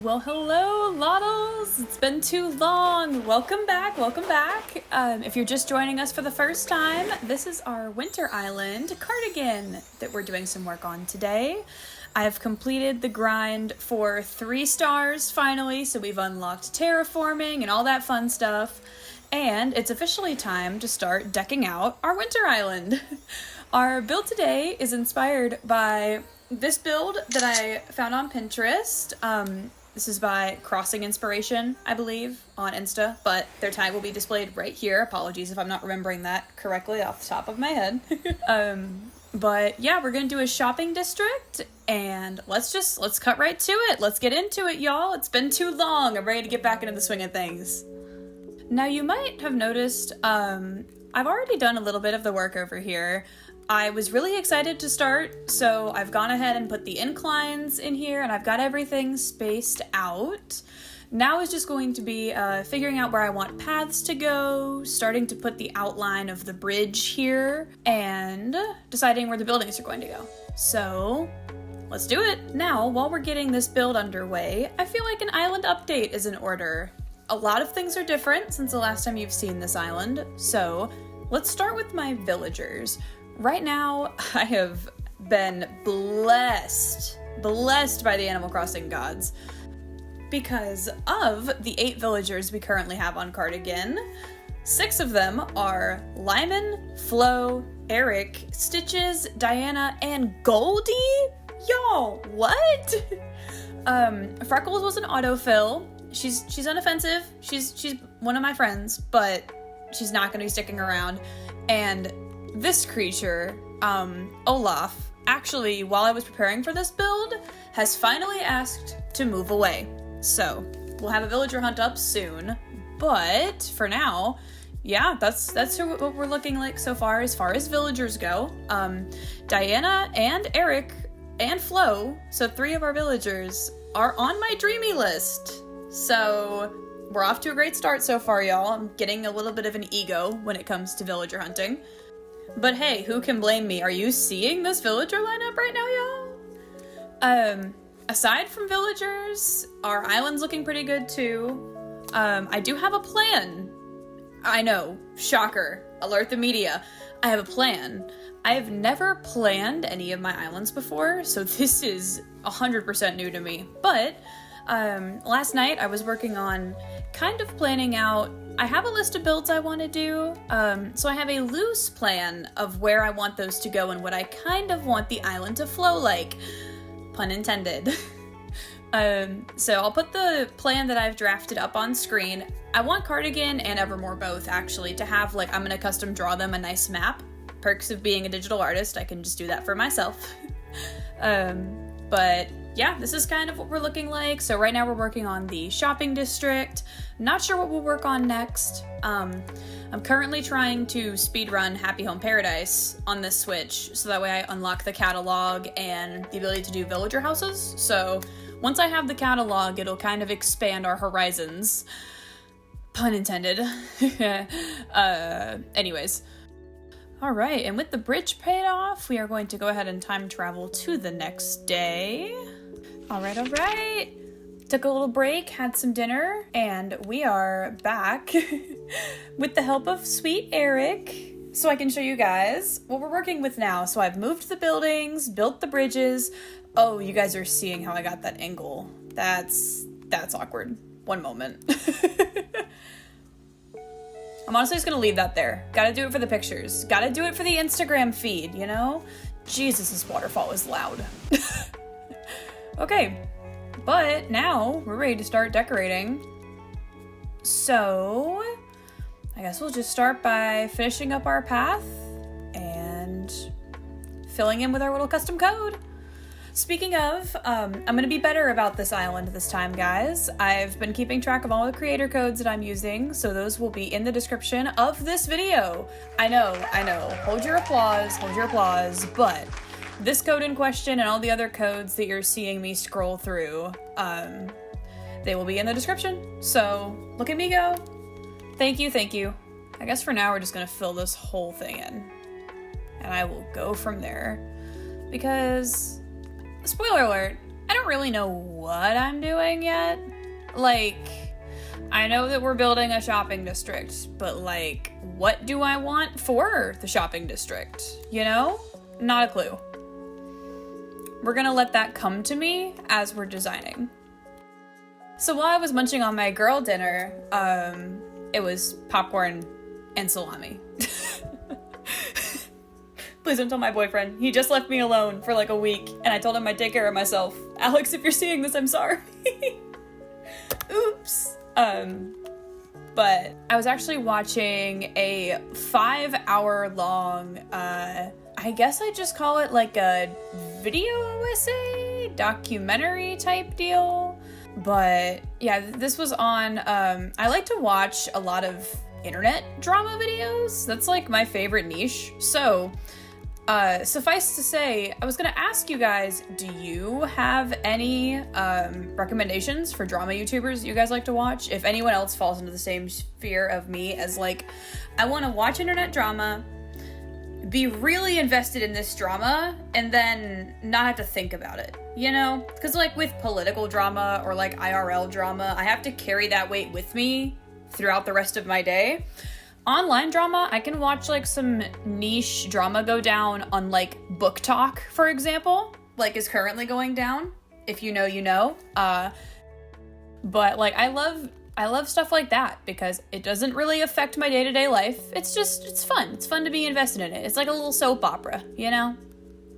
Well, hello, lotls! It's been too long. Welcome back, welcome back. If you're just joining us for the first time, this is our winter island, Cardigan, that we're doing some work on today. I have completed the grind for 3 stars finally, so we've unlocked terraforming and all that fun stuff. And it's officially time to start decking out our winter island. Our build today is inspired by this build that I found on Pinterest. This is by Crossing Inspiration, I believe, on Insta, but their tag will be displayed right here. Apologies if I'm not remembering that correctly off the top of my head. But yeah, we're gonna do a shopping district, and let's cut right to it. Let's get into it, y'all. It's been too long. I'm ready to get back into the swing of things. Now, you might have noticed, I've already done a little bit of the work over here. I was really excited to start, so I've gone ahead and put the inclines in here, and I've got everything spaced out. Now is just going to be figuring out where I want paths to go, starting to put the outline of the bridge here, and deciding where the buildings are going to go. So let's do it. Now, while we're getting this build underway, I feel like an island update is in order. A lot of things are different since the last time you've seen this island, so let's start with my villagers. Right now, I have been blessed by the Animal Crossing gods. Because of the 8 villagers we currently have on Cardigan, 6 of them are Lyman, Flo, Eric, Stitches, Diana, and Goldie? Y'all, what? Freckles was an autofill. She's inoffensive. She's one of my friends, but she's not gonna be sticking around. And this creature, Olaf, actually, while I was preparing for this build, has finally asked to move away. So, we'll have a villager hunt up soon, but for now, yeah, that's what we're looking like so far as villagers go. Diana and Eric and Flo, so 3 of our villagers, are on my dreamy list. So, we're off to a great start so far, y'all. I'm getting a little bit of an ego when it comes to villager hunting. But hey, who can blame me? Are you seeing this villager lineup right now, y'all? Aside from villagers, our island's looking pretty good too. I do have a plan. I know, shocker, alert the media. I have a plan. I have never planned any of my islands before, so this is 100% new to me. But last night I was working on kind of planning out. I have a list of builds I want to do, so I have a loose plan of where I want those to go and what I kind of want the island to flow like. Pun intended. So I'll put the plan that I've drafted up on screen. I want Cardigan and Evermore both, actually, to have, like, I'm gonna custom draw them a nice map. Perks of being a digital artist, I can just do that for myself. But yeah, this is kind of what we're looking like. So right now we're working on the shopping district. Not sure what we'll work on next. I'm currently trying to speedrun Happy Home Paradise on this Switch, so that way I unlock the catalog and the ability to do villager houses. So once I have the catalog, it'll kind of expand our horizons. Pun intended. Anyways. All right, and with the bridge paid off, we are going to go ahead and time travel to the next day. All right. Took a little break, had some dinner, and we are back with the help of sweet Eric, so I can show you guys what we're working with now. So I've moved the buildings, built the bridges. Oh, you guys are seeing how I got that angle. That's awkward. One moment. I'm honestly just gonna leave that there. Gotta do it for the pictures. Gotta do it for the Instagram feed, you know? Jesus, this waterfall is loud. Okay, but now we're ready to start decorating. So, I guess we'll just start by finishing up our path and filling in with our little custom code. Speaking of, I'm going to be better about this island this time, guys. I've been keeping track of all the creator codes that I'm using, so those will be in the description of this video. I know. Hold your applause, but this code in question and all the other codes that you're seeing me scroll through, they will be in the description. So, look at me go. Thank you. I guess for now we're just going to fill this whole thing in. And I will go from there. Because, spoiler alert, I don't really know what I'm doing yet. Like, I know that we're building a shopping district, but like, what do I want for the shopping district? You know? Not a clue. We're gonna let that come to me as we're designing. So while I was munching on my girl dinner, it was popcorn and salami. Please don't tell my boyfriend. He just left me alone for like a week, and I told him I'd take care of myself. Alex, if you're seeing this, I'm sorry. Oops. But I was actually watching a 5-hour long, I guess I just call it like a video essay, documentary type deal. But yeah, this was on, I like to watch a lot of internet drama videos. That's like my favorite niche. So, suffice to say, I was gonna ask you guys, do you have any recommendations for drama YouTubers you guys like to watch? If anyone else falls into the same sphere of me as like, I want to watch internet drama, be really invested in this drama, and then not have to think about it, you know? Because like with political drama or like IRL drama, I have to carry that weight with me throughout the rest of my day. Online drama, I can watch like some niche drama go down on like Book Talk, for example, like is currently going down. If you know, you know. But like I love stuff like that because it doesn't really affect my day-to-day life. It's fun. It's fun to be invested in it. It's like a little soap opera, you know?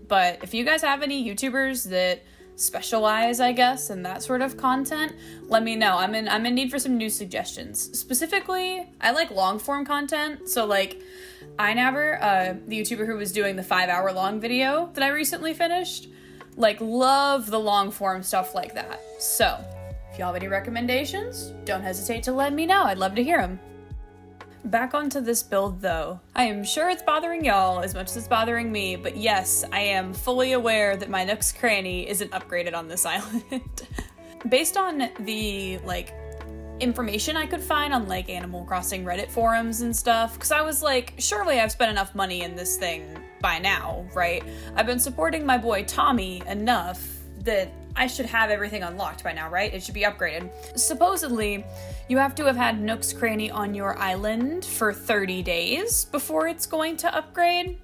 But if you guys have any YouTubers that specialize, I guess, in that sort of content, let me know. I'm in need for some new suggestions. Specifically, I like long form content. So like iNabber, the YouTuber who was doing the 5-hour long video that I recently finished, like love the long form stuff like that. So if y'all have any recommendations, don't hesitate to let me know. I'd love to hear them. Back onto this build though. I am sure it's bothering y'all as much as it's bothering me, but yes, I am fully aware that my Nook's Cranny isn't upgraded on this island. Based on the like information I could find on like Animal Crossing Reddit forums and stuff, because I was like, surely I've spent enough money in this thing by now, right? I've been supporting my boy Tommy enough that I should have everything unlocked by now, right? It should be upgraded. Supposedly, you have to have had Nook's Cranny on your island for 30 days before it's going to upgrade.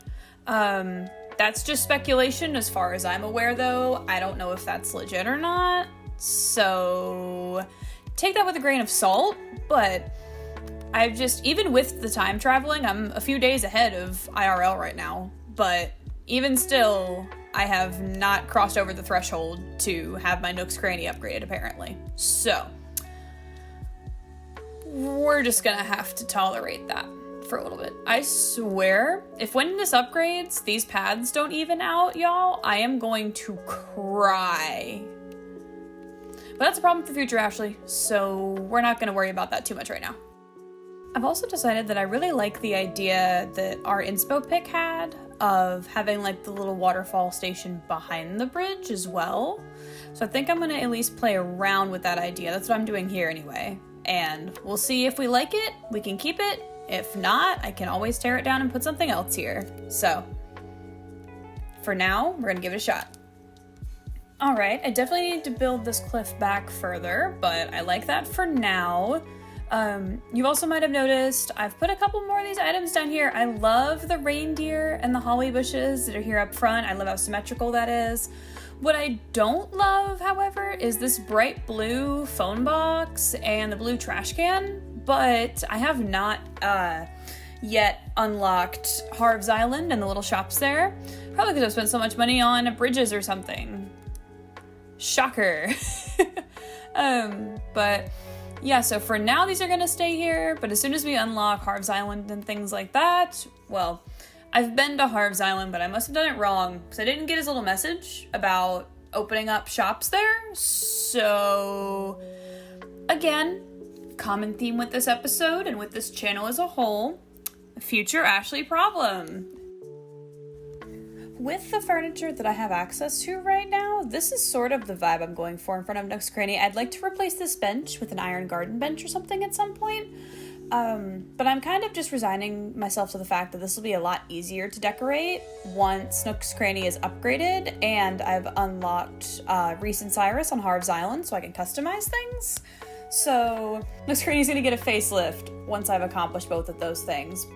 That's just speculation as far as I'm aware, though. I don't know if that's legit or not. So take that with a grain of salt, but I've just, even with the time traveling, I'm a few days ahead of IRL right now, but even still, I have not crossed over the threshold to have my Nook's Cranny upgraded, apparently. So, we're just gonna have to tolerate that for a little bit. I swear, if when this upgrades, these paths don't even out, y'all, I am going to cry. But that's a problem for future Ashley, so we're not gonna worry about that too much right now. I've also decided that I really like the idea that our inspo pick had of having like the little waterfall station behind the bridge as well. So I think I'm gonna at least play around with that idea. That's what I'm doing here anyway. And we'll see if we like it, we can keep it. If not, I can always tear it down and put something else here. So for now, we're gonna give it a shot. All right, I definitely need to build this cliff back further, but I like that for now. You also might have noticed I've put a couple more of these items down here. I love the reindeer and the holly bushes that are here up front. I love how symmetrical that is. What I don't love, however, is this bright blue phone box and the blue trash can, but I have not yet unlocked Harv's Island and the little shops there. Probably because I've spent so much money on bridges or something. Shocker. But yeah, so for now, these are gonna stay here, but as soon as we unlock Harv's Island and things like that, well, I've been to Harv's Island, but I must have done it wrong, because I didn't get his little message about opening up shops there. So, again, common theme with this episode and with this channel as a whole, future Ashley problem. With the furniture that I have access to right now, this is sort of the vibe I'm going for in front of Nook's Cranny. I'd like to replace this bench with an iron garden bench or something at some point. But I'm kind of just resigning myself to the fact that this will be a lot easier to decorate once Nook's Cranny is upgraded and I've unlocked Reese and Cyrus on Harv's Island so I can customize things. So Nook's Cranny is going to get a facelift once I've accomplished both of those things.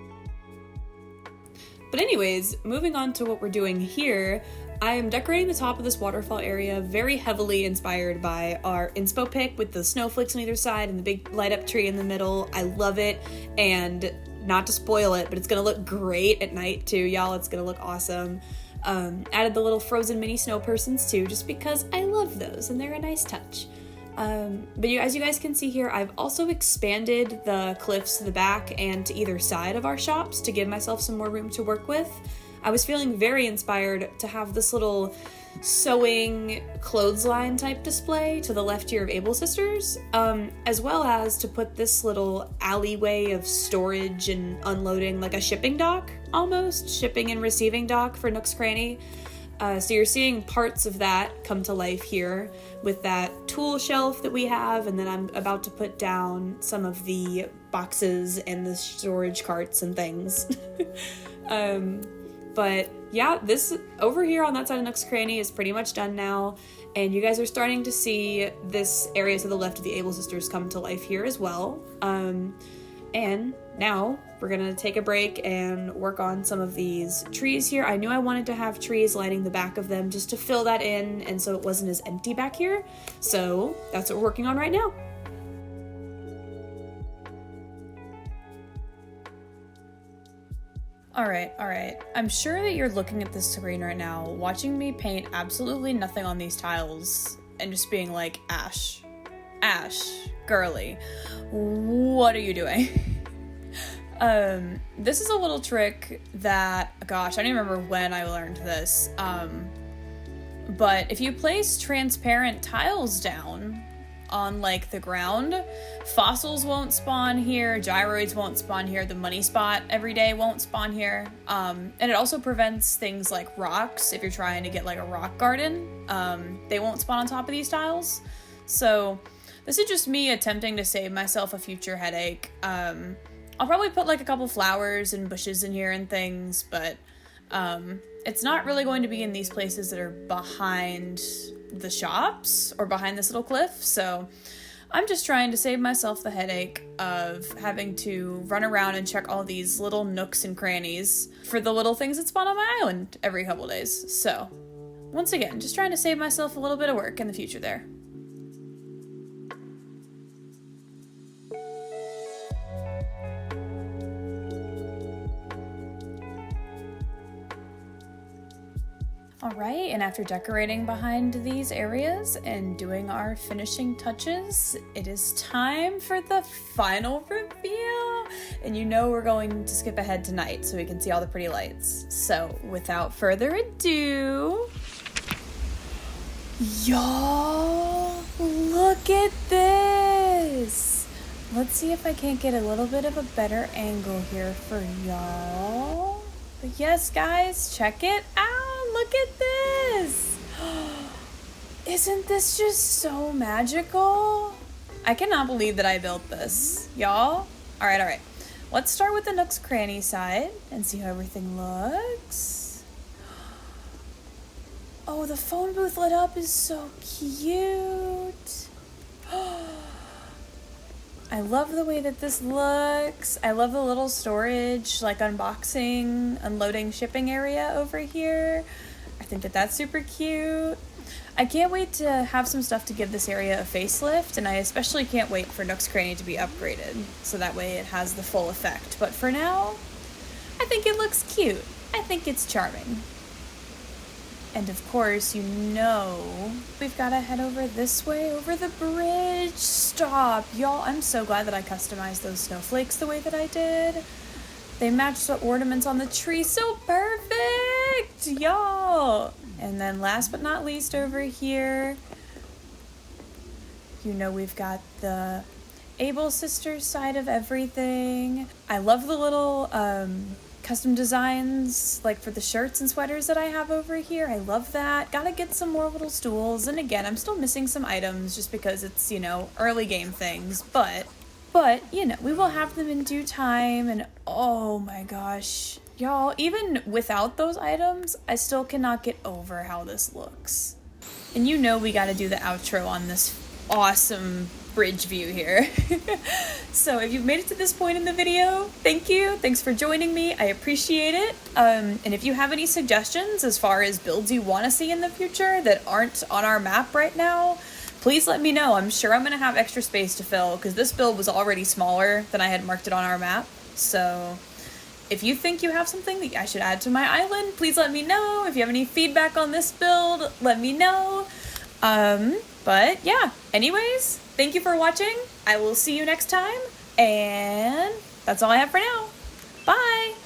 But anyways, moving on to what we're doing here, I am decorating the top of this waterfall area very heavily inspired by our inspo pic with the snowflakes on either side and the big light up tree in the middle. I love it, and not to spoil it, but it's gonna look great at night too, y'all. It's gonna look awesome. Added the little frozen mini snow persons too, just because I love those and they're a nice touch. But as you guys can see here, I've also expanded the cliffs to the back and to either side of our shops to give myself some more room to work with. I was feeling very inspired to have this little sewing clothesline type display to the left here of Able Sisters, as well as to put this little alleyway of storage and unloading, like a shipping dock almost, shipping and receiving dock for Nook's Cranny. So you're seeing parts of that come to life here with that tool shelf that we have, and then I'm about to put down some of the boxes and the storage carts and things. But yeah, this over here on that side of Nook's Cranny is pretty much done now, and you guys are starting to see this area to the left of the Able Sisters come to life here as well. And now we're gonna take a break and work on some of these trees here. I knew I wanted to have trees lining the back of them just to fill that in and so it wasn't as empty back here. So that's what we're working on right now. All right. I'm sure that you're looking at this screen right now, watching me paint absolutely nothing on these tiles and just being like, Ash, girly, what are you doing? This is a little trick that, gosh, I don't even remember when I learned this, but if you place transparent tiles down on like the ground, fossils won't spawn here, gyroids won't spawn here, the money spot every day won't spawn here, and it also prevents things like rocks. If you're trying to get like a rock garden, they won't spawn on top of these tiles. So this is just me attempting to save myself a future headache. I'll probably put like a couple flowers and bushes in here and things, but it's not really going to be in these places that are behind the shops or behind this little cliff, so I'm just trying to save myself the headache of having to run around and check all these little nooks and crannies for the little things that spawn on my island every couple days. So once again, just trying to save myself a little bit of work in the future there. Alright, and after decorating behind these areas and doing our finishing touches, it is time for the final reveal! And you know we're going to skip ahead tonight so we can see all the pretty lights. So, without further ado... Y'all, look at this! Let's see if I can't get a little bit of a better angle here for y'all. But yes, guys, check it out! Look at this! Isn't this just so magical? I cannot believe that I built this, y'all. Alright. Let's start with the Nook's Cranny side and see how everything looks. Oh, the phone booth lit up is so cute. I love the way that this looks. I love the little storage, like unboxing, unloading, shipping area over here. I think that that's super cute. I can't wait to have some stuff to give this area a facelift, and I especially can't wait for Nook's Cranny to be upgraded, so that way it has the full effect. But for now, I think it looks cute. I think it's charming. And of course, you know, we've got to head over this way, over the bridge. Stop. Y'all, I'm so glad that I customized those snowflakes the way that I did. They match the ornaments on the tree so perfect, y'all. And then last but not least over here, you know we've got the Able Sisters side of everything. I love the little custom designs, like for the shirts and sweaters that I have over here. I love that. Gotta get some more little stools. And again, I'm still missing some items just because it's, you know, early game things. But But, you know, we will have them in due time, and oh my gosh, y'all, even without those items, I still cannot get over how this looks. And you know we gotta do the outro on this awesome bridge view here. So if you've made it to this point in the video, thank you. Thanks for joining me. I appreciate it. And if you have any suggestions as far as builds you want to see in the future that aren't on our map right now, please let me know. I'm sure I'm going to have extra space to fill because this build was already smaller than I had marked it on our map. So if you think you have something that I should add to my island, please let me know. If you have any feedback on this build, let me know. But yeah, anyways, thank you for watching. I will see you next time, and that's all I have for now. Bye!